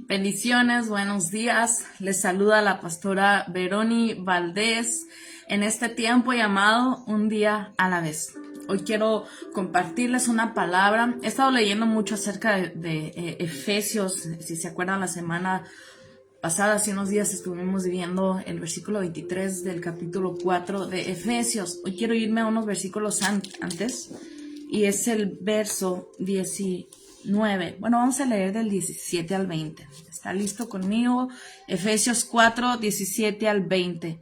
Bendiciones, buenos días. Les saluda la pastora Veroni Valdés en este tiempo llamado Un día a la vez. Hoy quiero compartirles una palabra. He estado leyendo mucho acerca de Efesios. Si se acuerdan, la semana pasada, hace unos días, estuvimos viendo el versículo 23 del capítulo 4 de Efesios. Hoy quiero irme a unos versículos antes y es el verso 19. Bueno, vamos a leer del 17 al 20. ¿Está listo conmigo? Efesios 4, 17 al 20.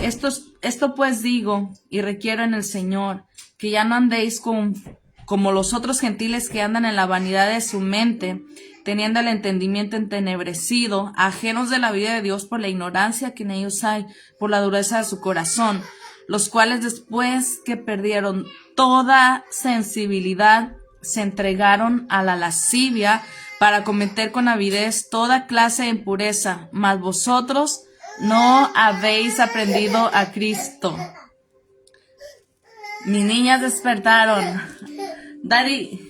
Esto pues digo y requiero en el Señor, que ya no andéis como los otros gentiles que andan en la vanidad de su mente, teniendo el entendimiento entenebrecido, ajenos de la vida de Dios por la ignorancia que en ellos hay, por la dureza de su corazón, los cuales después que perdieron toda sensibilidad, se entregaron a la lascivia para cometer con avidez toda clase de impureza, mas vosotros no habéis aprendido a Cristo. Mis niñas despertaron. Daddy.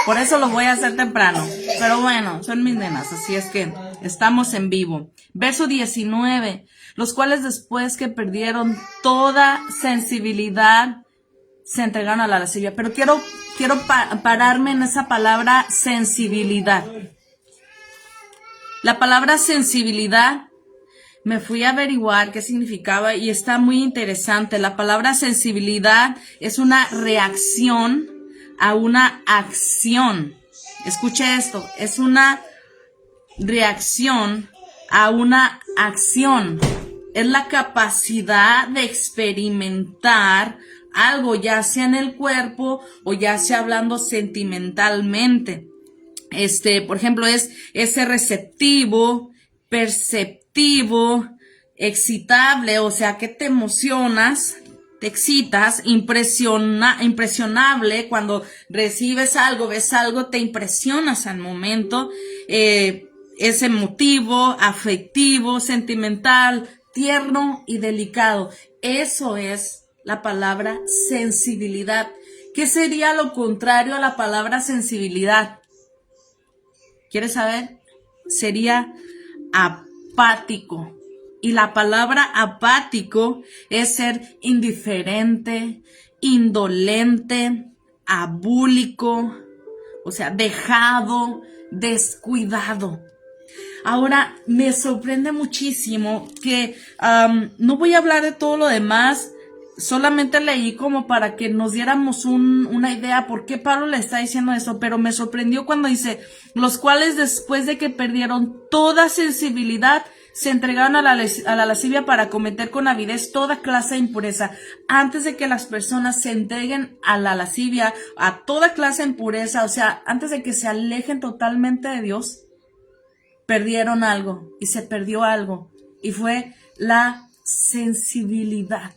Por eso lo voy a hacer temprano. Pero bueno, son mis nenas, así es que estamos en vivo. Verso 19. Los cuales después que perdieron toda sensibilidad, se entregaron a la lascivia. Pero quiero pararme en esa palabra sensibilidad. La palabra sensibilidad, me fui a averiguar qué significaba y está muy interesante. La palabra sensibilidad es una reacción a una acción. Escuche esto, es una reacción a una acción. Es la capacidad de experimentar algo, ya sea en el cuerpo o ya sea hablando sentimentalmente. Por ejemplo, es ese receptivo, perceptivo, excitable, o sea, que te emocionas, te excitas, impresionable, cuando recibes algo, ves algo, te impresionas al momento, es emotivo, afectivo, sentimental, tierno y delicado. Eso es la palabra sensibilidad. ¿Qué sería lo contrario a la palabra sensibilidad? ¿Quieres saber? Sería apático. Y la palabra apático es ser indiferente, indolente, abúlico, o sea, dejado, descuidado. Ahora, me sorprende muchísimo que no voy a hablar de todo lo demás, solamente leí como para que nos diéramos una idea por qué Pablo le está diciendo eso, pero me sorprendió cuando dice, los cuales después de que perdieron toda sensibilidad, se entregaron a la lascivia para cometer con avidez toda clase de impureza. Antes de que las personas se entreguen a la lascivia, a toda clase de impureza, o sea, antes de que se alejen totalmente de Dios, perdieron algo y se perdió algo y fue la sensibilidad.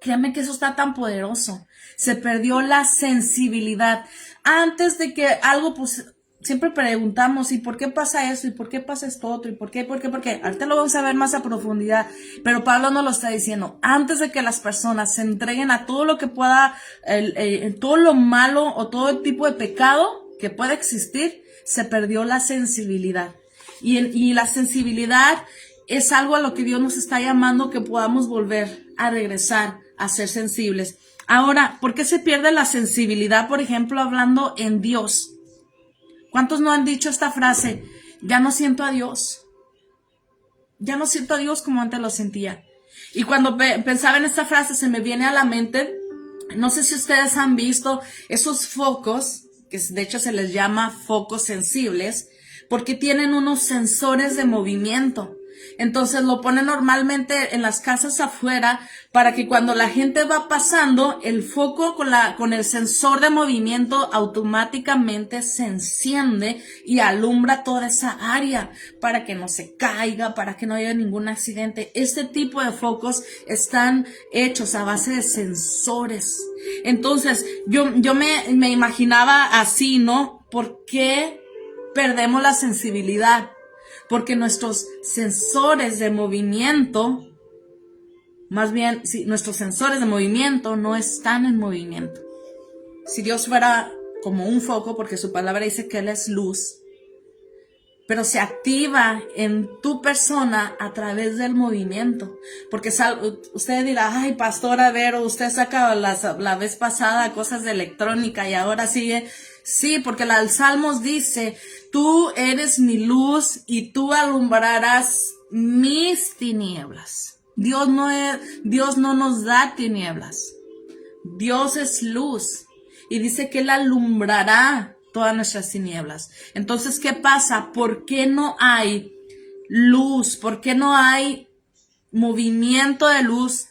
Créanme que eso está tan poderoso. Se perdió la sensibilidad. Antes de que algo, pues, siempre preguntamos, ¿y por qué pasa eso? ¿Y por qué pasa esto otro? ¿Y por qué? ¿Por qué? ¿Por qué? Ahorita lo vamos a ver más a profundidad. Pero Pablo nos lo está diciendo. Antes de que las personas se entreguen a todo lo que pueda, todo lo malo o todo el tipo de pecado que pueda existir, se perdió la sensibilidad. Y la sensibilidad es algo a lo que Dios nos está llamando, que podamos volver a regresar a ser sensibles. Ahora, ¿por qué se pierde la sensibilidad, por ejemplo, hablando en Dios? ¿Cuántos no han dicho esta frase? Ya no siento a Dios. Ya no siento a Dios como antes lo sentía. Y cuando pensaba en esta frase, se me viene a la mente, no sé si ustedes han visto esos focos, que de hecho se les llama focos sensibles, porque tienen unos sensores de movimiento. Entonces lo ponen normalmente en las casas afuera para que cuando la gente va pasando, el foco con el sensor de movimiento automáticamente se enciende y alumbra toda esa área para que no se caiga, para que no haya ningún accidente. Este tipo de focos están hechos a base de sensores. Entonces yo me imaginaba así, ¿no? ¿Por qué perdemos la sensibilidad? Porque nuestros sensores de movimiento, más bien, sí, nuestros sensores de movimiento no están en movimiento. si Dios fuera como un foco, porque su palabra dice que Él es luz, pero se activa en tu persona a través del movimiento. Porque usted dirá, ay, pastora Vero, usted saca la vez pasada cosas de electrónica y ahora sigue. Sí, porque el Salmos dice, tú eres mi luz y tú alumbrarás mis tinieblas. Dios no nos da tinieblas. Dios es luz y dice que Él alumbrará todas nuestras tinieblas. Entonces, ¿qué pasa? ¿Por qué no hay luz? ¿Por qué no hay movimiento de luz?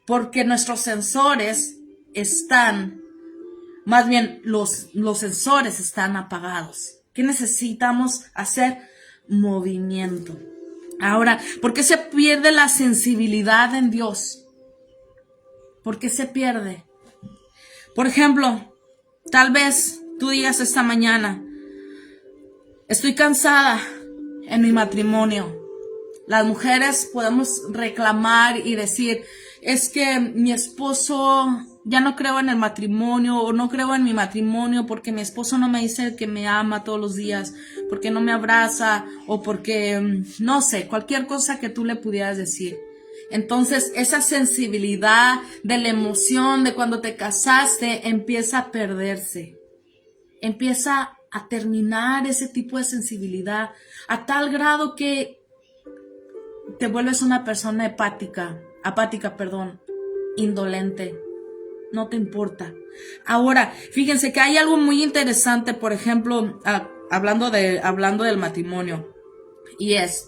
Porque nuestros sensores están, más bien los sensores están apagados. ¿Qué necesitamos hacer? Movimiento. Ahora, ¿por qué se pierde la sensibilidad en Dios? ¿Por qué se pierde? Por ejemplo, tal vez tú digas esta mañana, estoy cansada en mi matrimonio. Las mujeres podemos reclamar y decir, es que mi esposo, ya no creo en el matrimonio o no creo en mi matrimonio porque mi esposo no me dice que me ama todos los días, porque no me abraza o porque, no sé, cualquier cosa que tú le pudieras decir. Entonces, esa sensibilidad de la emoción de cuando te casaste empieza a perderse. Empieza a terminar ese tipo de sensibilidad a tal grado que te vuelves una persona apática, indolente. No te importa. Ahora, fíjense que hay algo muy interesante, por ejemplo, hablando del matrimonio, y es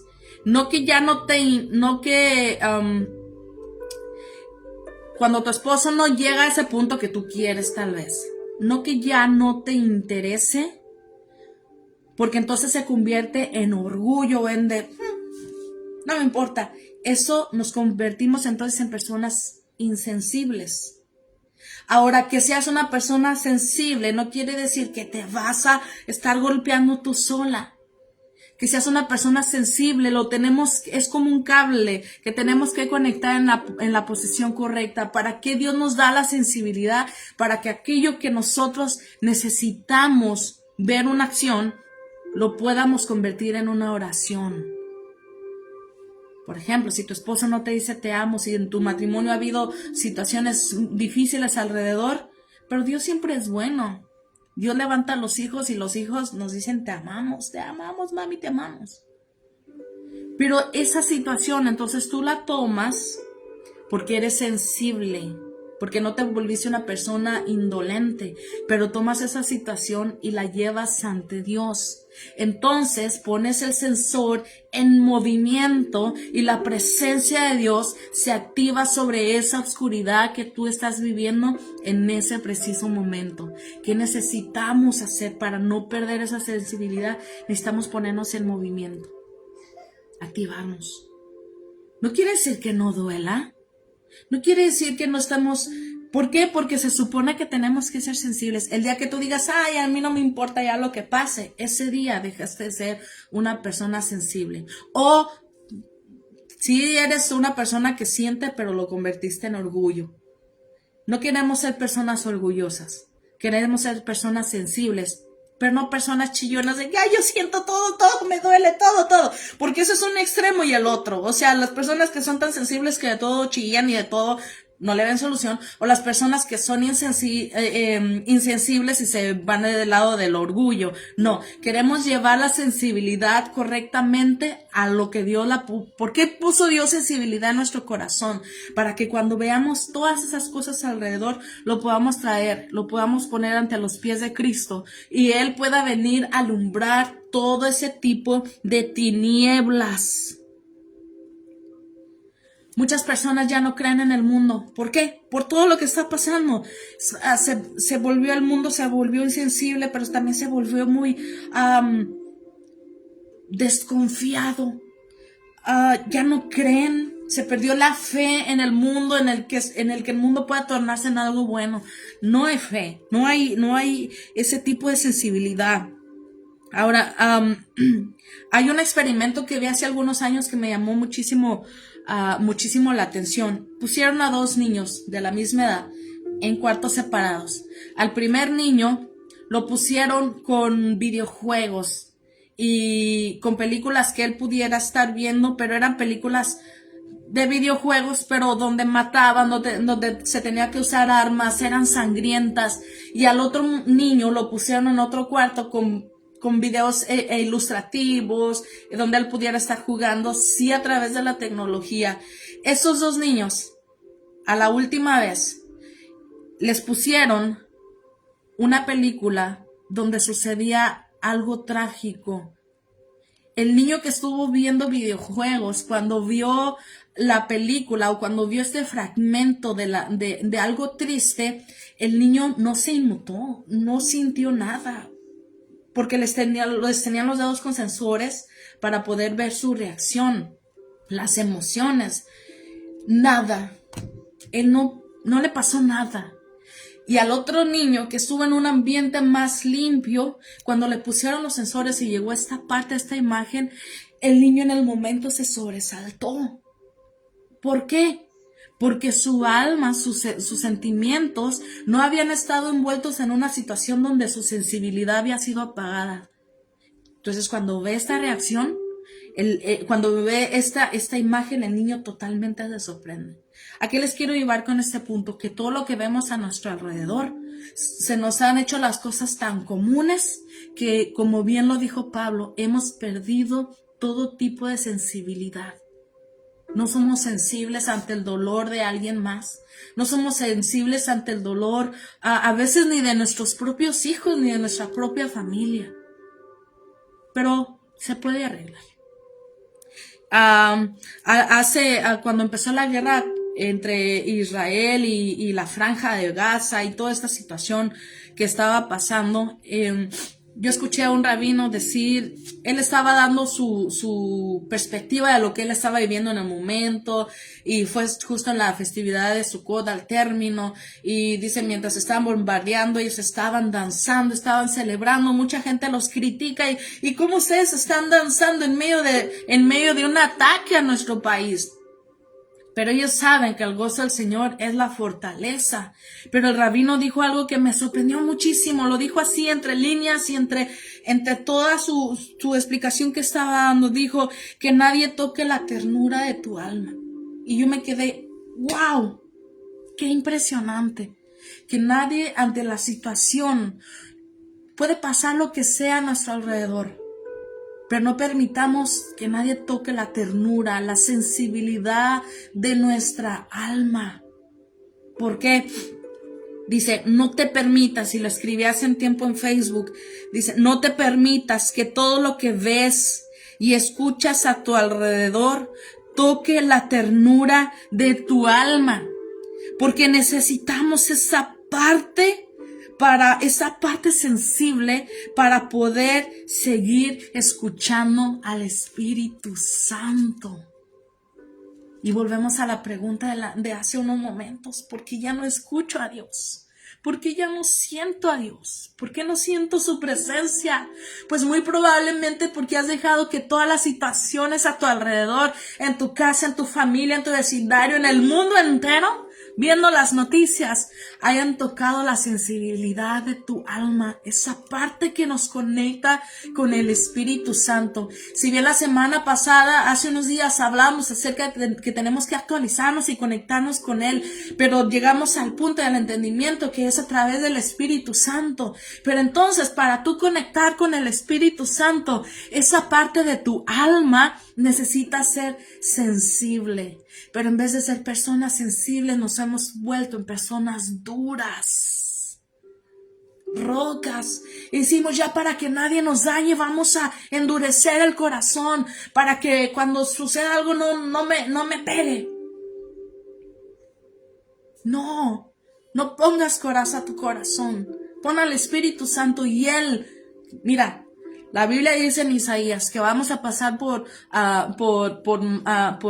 cuando tu esposo no llega a ese punto que tú quieres, tal vez, no que ya no te interese, porque entonces se convierte en orgullo, no me importa. Eso nos convertimos entonces en personas insensibles. Ahora, que seas una persona sensible no quiere decir que te vas a estar golpeando tú sola. Que seas una persona sensible, es como un cable que tenemos que conectar en la posición correcta. ¿Para qué Dios nos da la sensibilidad? Para que aquello que nosotros necesitamos ver una acción, lo podamos convertir en una oración. Por ejemplo, si tu esposo no te dice te amo, si en tu matrimonio ha habido situaciones difíciles alrededor, pero Dios siempre es bueno. Dios levanta a los hijos y los hijos nos dicen te amamos, mami, te amamos. Pero esa situación, entonces tú la tomas porque eres sensible, porque no te volviste una persona indolente, pero tomas esa situación y la llevas ante Dios. Entonces pones el sensor en movimiento y la presencia de Dios se activa sobre esa oscuridad que tú estás viviendo en ese preciso momento. ¿Qué necesitamos hacer para no perder esa sensibilidad? Necesitamos ponernos en movimiento, activarnos. No quiere decir que no duela, no quiere decir que no estamos. ¿Por qué? Porque se supone que tenemos que ser sensibles. El día que tú digas, ay, a mí no me importa ya lo que pase, ese día dejaste de ser una persona sensible. O si eres una persona que siente, pero lo convertiste en orgullo. No queremos ser personas orgullosas. Queremos ser personas sensibles, pero no personas chillonas de, ya, yo siento todo, me duele, todo. Porque eso es un extremo y el otro. O sea, las personas que son tan sensibles que de todo chillan y de todo no le ven solución, o las personas que son insensibles y se van del lado del orgullo. No, queremos llevar la sensibilidad correctamente a lo que Dios ¿Por qué puso Dios sensibilidad en nuestro corazón? Para que cuando veamos todas esas cosas alrededor, lo podamos traer, lo podamos poner ante los pies de Cristo y Él pueda venir a alumbrar todo ese tipo de tinieblas. Muchas personas ya no creen en el mundo. ¿Por qué? Por todo lo que está pasando. Se volvió el mundo, se volvió insensible, pero también se volvió muy desconfiado. Ya no creen. Se perdió la fe en el mundo, en el que el mundo pueda tornarse en algo bueno. No hay fe, no hay ese tipo de sensibilidad. Ahora, hay un experimento que vi hace algunos años que me llamó muchísimo la atención. Pusieron a 2 niños de la misma edad en cuartos separados. Al primer niño lo pusieron con videojuegos y con películas que él pudiera estar viendo, pero eran películas de videojuegos, pero donde mataban, donde se tenía que usar armas, eran sangrientas. Y al otro niño lo pusieron en otro cuarto con videos ilustrativos, donde él pudiera estar jugando, sí, a través de la tecnología. Esos dos niños, a la última vez, les pusieron una película donde sucedía algo trágico. El niño que estuvo viendo videojuegos, cuando vio la película o cuando vio este fragmento de algo triste, el niño no se inmutó, no sintió nada, porque les tenían los dedos con sensores para poder ver su reacción, las emociones, nada. Él no le pasó nada. Y al otro niño que estuvo en un ambiente más limpio, cuando le pusieron los sensores y llegó esta parte, esta imagen, el niño en el momento se sobresaltó. ¿Por qué? Porque su alma, sus sentimientos no habían estado envueltos en una situación donde su sensibilidad había sido apagada. Entonces, cuando ve esta reacción, cuando ve esta imagen, el niño totalmente se sorprende. ¿A qué les quiero llevar con este punto? Que todo lo que vemos a nuestro alrededor, se nos han hecho las cosas tan comunes que, como bien lo dijo Pablo, hemos perdido todo tipo de sensibilidad. No somos sensibles ante el dolor de alguien más. No somos sensibles ante el dolor a veces ni de nuestros propios hijos ni de nuestra propia familia. Pero se puede arreglar. Cuando empezó la guerra entre Israel y la Franja de Gaza y toda esta situación que estaba pasando, yo escuché a un rabino decir, él estaba dando su perspectiva de lo que él estaba viviendo en el momento, y fue justo en la festividad de Sukkot al término, y dice, mientras estaban bombardeando, ellos estaban danzando, estaban celebrando, mucha gente los critica, y cómo ustedes están danzando en medio de un ataque a nuestro país. Pero ellos saben que el gozo del Señor es la fortaleza. Pero el rabino dijo algo que me sorprendió muchísimo. Lo dijo así entre líneas y entre toda su explicación que estaba dando. Dijo que nadie toque la ternura de tu alma. Y yo me quedé, wow, qué impresionante. Que nadie ante la situación, puede pasar lo que sea a nuestro alrededor, pero no permitamos que nadie toque la ternura, la sensibilidad de nuestra alma. ¿Por qué? Dice, no te permitas, y lo escribí hace un tiempo en Facebook, dice, no te permitas que todo lo que ves y escuchas a tu alrededor toque la ternura de tu alma, porque necesitamos esa parte sensible para poder seguir escuchando al Espíritu Santo. Y volvemos a la pregunta de hace unos momentos, ¿por qué ya no escucho a Dios? ¿Por qué ya no siento a Dios? ¿Por qué no siento su presencia? Pues muy probablemente porque has dejado que todas las situaciones a tu alrededor, en tu casa, en tu familia, en tu vecindario, en el mundo entero, viendo las noticias, hayan tocado la sensibilidad de tu alma, esa parte que nos conecta con el Espíritu Santo. Si bien la semana pasada, hace unos días, hablamos acerca de que tenemos que actualizarnos y conectarnos con Él, pero llegamos al punto del entendimiento que es a través del Espíritu Santo. Pero entonces, para tú conectar con el Espíritu Santo, esa parte de tu alma necesita ser sensible. Pero en vez de ser personas sensibles, nos hemos vuelto en personas duras, rocas. Y decimos, ya para que nadie nos dañe, vamos a endurecer el corazón, para que cuando suceda algo no me pegue. No pongas coraza a tu corazón. Pon al Espíritu Santo y Él, mira, la Biblia dice en Isaías que vamos a pasar por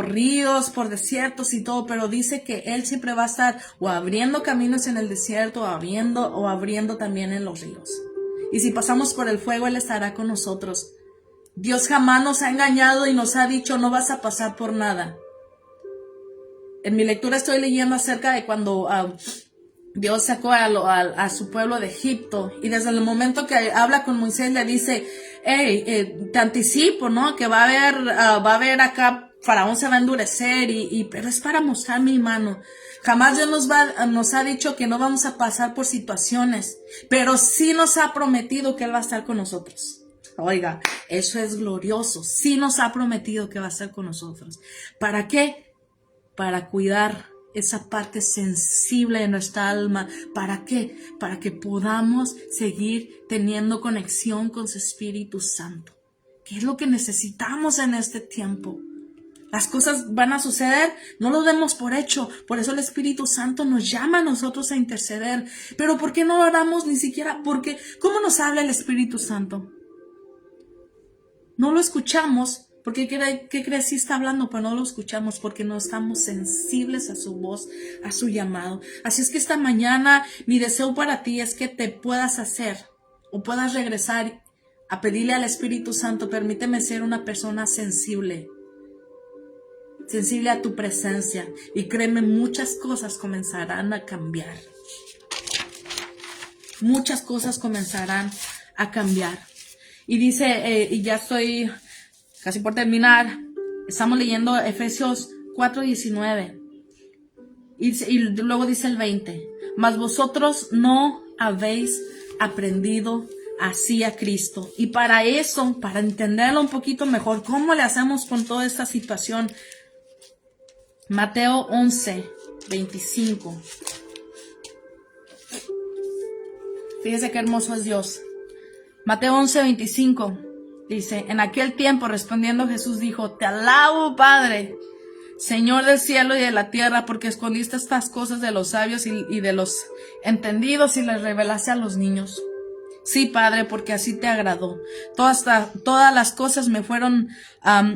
ríos, por desiertos y todo, pero dice que Él siempre va a estar o abriendo caminos en el desierto, o abriendo también en los ríos. Y si pasamos por el fuego, Él estará con nosotros. Dios jamás nos ha engañado y nos ha dicho, no vas a pasar por nada. En mi lectura estoy leyendo acerca de cuando Dios sacó a su pueblo de Egipto, y desde el momento que habla con Moisés le dice, hey, te anticipo, ¿no? Que va a haber acá, Faraón se va a endurecer, pero es para mostrar mi mano. Jamás Dios nos ha dicho que no vamos a pasar por situaciones, pero sí nos ha prometido que Él va a estar con nosotros. Oiga, eso es glorioso. Sí nos ha prometido que va a estar con nosotros. ¿Para qué? Para cuidar esa parte sensible de nuestra alma. ¿Para qué? Para que podamos seguir teniendo conexión con su Espíritu Santo. ¿Qué es lo que necesitamos en este tiempo? Las cosas van a suceder, no lo demos por hecho. Por eso el Espíritu Santo nos llama a nosotros a interceder. Pero ¿por qué no oramos ni siquiera? Porque ¿cómo nos habla el Espíritu Santo? No lo escuchamos. Porque ¿qué crees? Sí está hablando, pero no lo escuchamos porque no estamos sensibles a su voz, a su llamado. Así es que esta mañana mi deseo para ti es que te puedas hacer o puedas regresar a pedirle al Espíritu Santo, permíteme ser una persona sensible a tu presencia, y créeme, muchas cosas comenzarán a cambiar. Muchas cosas comenzarán a cambiar. Y dice, y ya estoy casi por terminar, estamos leyendo Efesios 4:19. Y luego dice el 20. Mas vosotros no habéis aprendido así a Cristo. Y para eso, para entenderlo un poquito mejor, ¿cómo le hacemos con toda esta situación? Mateo 11:25. Fíjese qué hermoso es Dios. Mateo 11:25 dice, en aquel tiempo respondiendo Jesús dijo, te alabo, Padre, Señor del cielo y de la tierra, porque escondiste estas cosas de los sabios y de los entendidos y las revelaste a los niños. Sí, Padre, porque así te agradó. Todas las cosas me fueron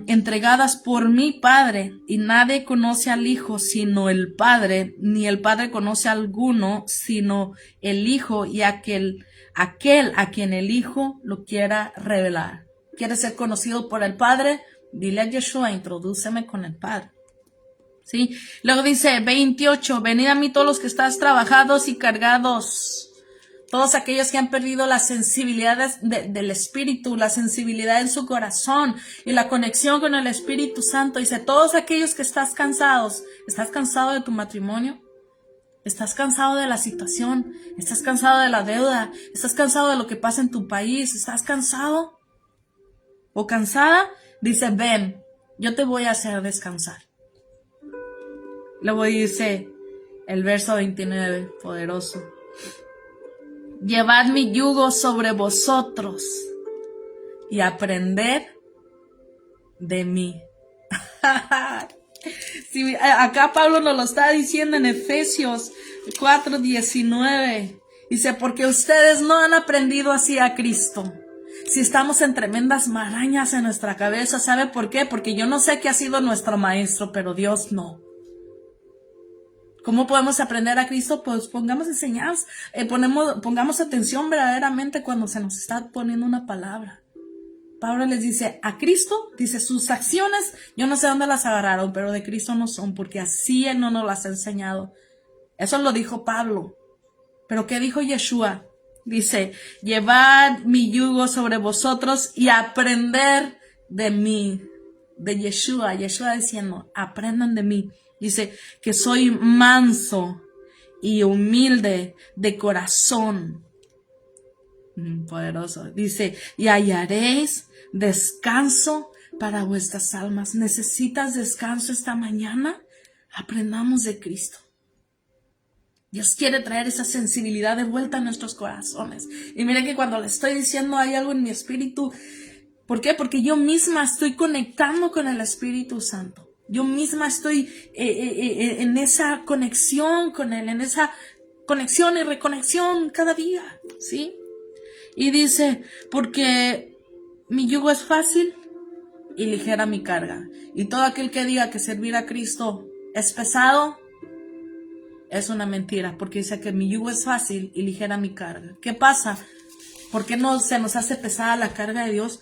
entregadas por mi Padre, y nadie conoce al Hijo sino el Padre, ni el Padre conoce a alguno sino el Hijo y aquel a quien el Hijo lo quiera revelar. ¿Quieres ser conocido por el Padre? Dile a Yeshua, introdúceme con el Padre. ¿Sí? Luego dice 28, venid a mí todos los que estáis trabajados y cargados. Todos aquellos que han perdido la sensibilidad del Espíritu, la sensibilidad en su corazón y la conexión con el Espíritu Santo. Dice, todos aquellos que estás cansados. ¿Estás cansado de tu matrimonio? ¿Estás cansado de la situación? ¿Estás cansado de la deuda? ¿Estás cansado de lo que pasa en tu país? ¿Estás cansado o cansada? Dice, ven, yo te voy a hacer descansar. Luego dice el verso 29, poderoso. Llevad mi yugo sobre vosotros y aprended de mí. Sí, acá Pablo nos lo está diciendo en Efesios 4:19. Dice, porque ustedes no han aprendido así a Cristo. Si estamos en tremendas marañas en nuestra cabeza, ¿sabe por qué? Porque yo no sé qué ha sido nuestro maestro, pero Dios no. ¿Cómo podemos aprender a Cristo? Pues pongamos enseñanza, pongamos atención verdaderamente cuando se nos está poniendo una palabra. Pablo les dice, a Cristo, dice, sus acciones, yo no sé dónde las agarraron, pero de Cristo no son, porque así Él no nos las ha enseñado. Eso lo dijo Pablo. Pero ¿qué dijo Yeshua? Dice, llevad mi yugo sobre vosotros y aprender de mí. De Yeshua diciendo, aprendan de mí. Dice que soy manso y humilde de corazón. Poderoso. Dice, y hallaréis descanso para vuestras almas. ¿Necesitas descanso esta mañana? Aprendamos de Cristo. Dios quiere traer esa sensibilidad de vuelta a nuestros corazones. Y miren que cuando le estoy diciendo hay algo en mi espíritu. ¿Por qué? Porque yo misma estoy conectando con el Espíritu Santo. Yo misma estoy en esa conexión con Él, en esa conexión y reconexión cada día, ¿sí? Y dice, porque mi yugo es fácil y ligera mi carga. Y todo aquel que diga que servir a Cristo es pesado, es una mentira, porque dice que mi yugo es fácil y ligera mi carga. ¿Qué pasa? ¿Por qué no se nos hace pesada la carga de Dios?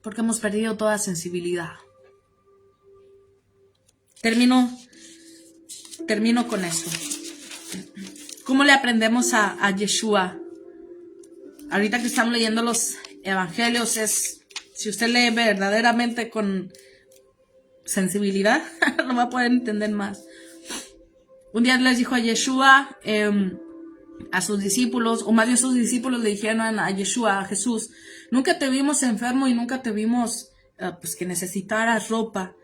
Porque hemos perdido toda sensibilidad. Termino termino con esto. ¿Cómo le aprendemos a Yeshua? Ahorita que estamos leyendo los evangelios, si usted lee verdaderamente con sensibilidad, no va a poder entender más. Un día les dijo a Yeshua, a sus discípulos, o más bien sus discípulos le dijeron a Yeshua, a Jesús, nunca te vimos enfermo y nunca te vimos pues que necesitaras ropa.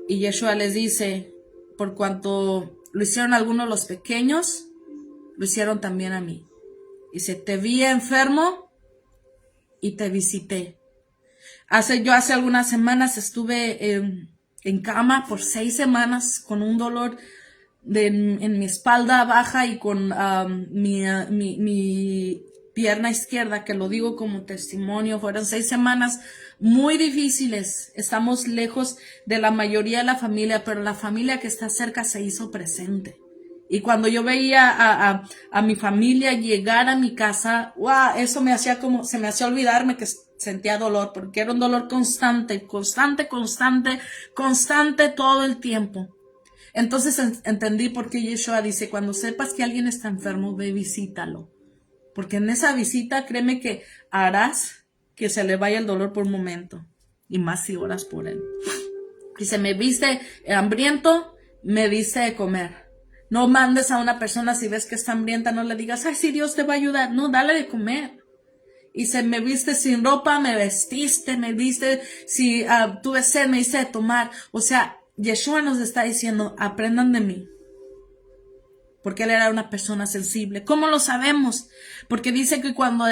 Y Yeshua les dice, por cuanto lo hicieron algunos de los pequeños, lo hicieron también a mí. Dice, te vi enfermo y te visité. Hace algunas semanas estuve en cama por 6 semanas con un dolor en mi espalda baja y con mi pierna izquierda, que lo digo como testimonio. Fueron 6 semanas muy difíciles. Estamos lejos de la mayoría de la familia, pero la familia que está cerca se hizo presente. Y cuando yo veía a mi familia llegar a mi casa, wow, eso se me hacía olvidarme que sentía dolor, porque era un dolor constante todo el tiempo. Entonces entendí por qué Yeshua dice, cuando sepas que alguien está enfermo, ve, visítalo. Porque en esa visita, créeme que harás que se le vaya el dolor por un momento. Y más si oras por él. Dice, me viste hambriento, me diste de comer. No mandes a una persona si ves que está hambrienta, no le digas, ay, sí, Dios te va a ayudar. No, dale de comer. Y se me viste sin ropa, me vestiste, me viste, si tuve sed, me hice de tomar. O sea, Yeshua nos está diciendo, aprendan de mí. Porque él era una persona sensible. ¿Cómo lo sabemos? Porque dice que cuando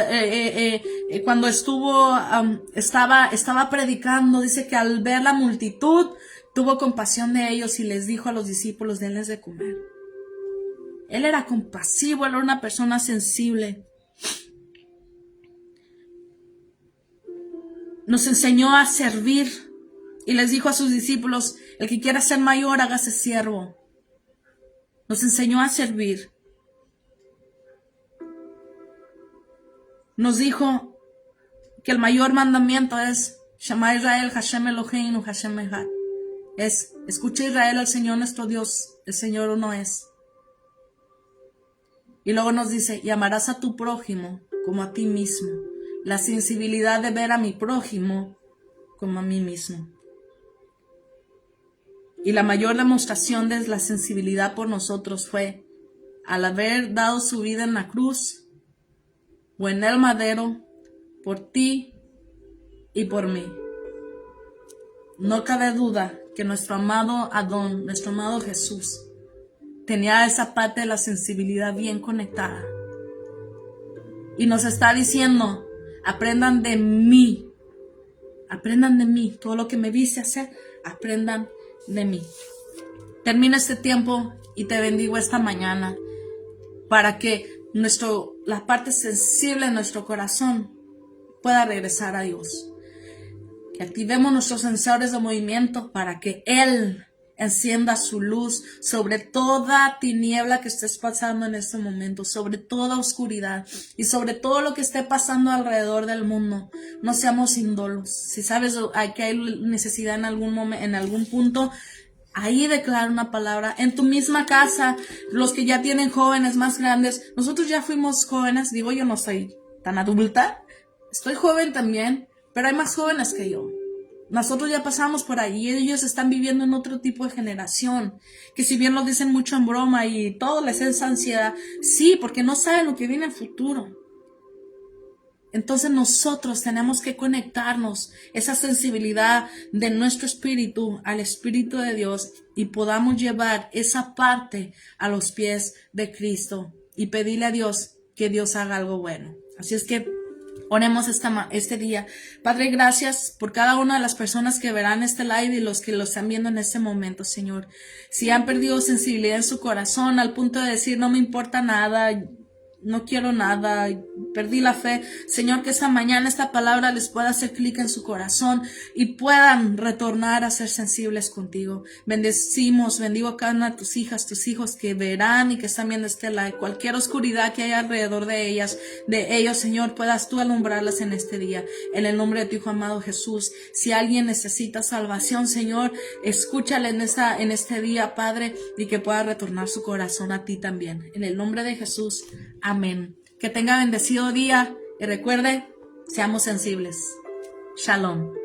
estaba predicando, dice que al ver la multitud, tuvo compasión de ellos y les dijo a los discípulos, denles de comer. Él era compasivo, él era una persona sensible. Nos enseñó a servir y les dijo a sus discípulos, el que quiera ser mayor, hágase siervo. Nos enseñó a servir. Nos dijo que el mayor mandamiento es Shema Israel, Hashem Eloheinu, Hashem Echad. Es, escucha Israel al Señor nuestro Dios, el Señor uno es. Y luego nos dice, y amarás a tu prójimo como a ti mismo. La sensibilidad de ver a mi prójimo como a mí mismo. Y la mayor demostración de la sensibilidad por nosotros fue al haber dado su vida en la cruz o en el madero por ti y por mí. No cabe duda que nuestro amado Adón, nuestro amado Jesús, tenía esa parte de la sensibilidad bien conectada. Y nos está diciendo, aprendan de mí, todo lo que me viste hacer, aprendan de mí. Termina este tiempo y te bendigo esta mañana para que la parte sensible de nuestro corazón pueda regresar a Dios. Que activemos nuestros sensores de movimiento para que Él encienda su luz sobre toda tiniebla que estés pasando en este momento, sobre toda oscuridad y sobre todo lo que esté pasando alrededor del mundo. No seamos índolos. Si sabes que hay necesidad en algún momento, en algún punto, ahí declara una palabra. En tu misma casa, los que ya tienen jóvenes más grandes, nosotros ya fuimos jóvenes, digo, yo no soy tan adulta, estoy joven también, pero hay más jóvenes que yo. Nosotros ya pasamos por ahí y ellos están viviendo en otro tipo de generación, que si bien lo dicen mucho en broma y todo les es ansiedad, sí, porque no saben lo que viene en el futuro. Entonces nosotros tenemos que conectarnos esa sensibilidad de nuestro espíritu al Espíritu de Dios y podamos llevar esa parte a los pies de Cristo y pedirle a Dios que Dios haga algo bueno. Así es que oremos este día. Padre, gracias por cada una de las personas que verán este live y los que lo están viendo en este momento, Señor. Si han perdido sensibilidad en su corazón al punto de decir, no me importa nada, no quiero nada, perdí la fe. Señor, que esta mañana esta palabra les pueda hacer clic en su corazón y puedan retornar a ser sensibles contigo. Bendigo a cada una de tus hijas, tus hijos que verán y que están viendo este live. Cualquier oscuridad que haya alrededor de ellos, Señor, puedas tú alumbrarlas en este día. En el nombre de tu Hijo amado Jesús. Si alguien necesita salvación, Señor, escúchale en este día, Padre, y que pueda retornar su corazón a ti también. En el nombre de Jesús. Amén. Que tenga bendecido día y recuerde, seamos sensibles. Shalom.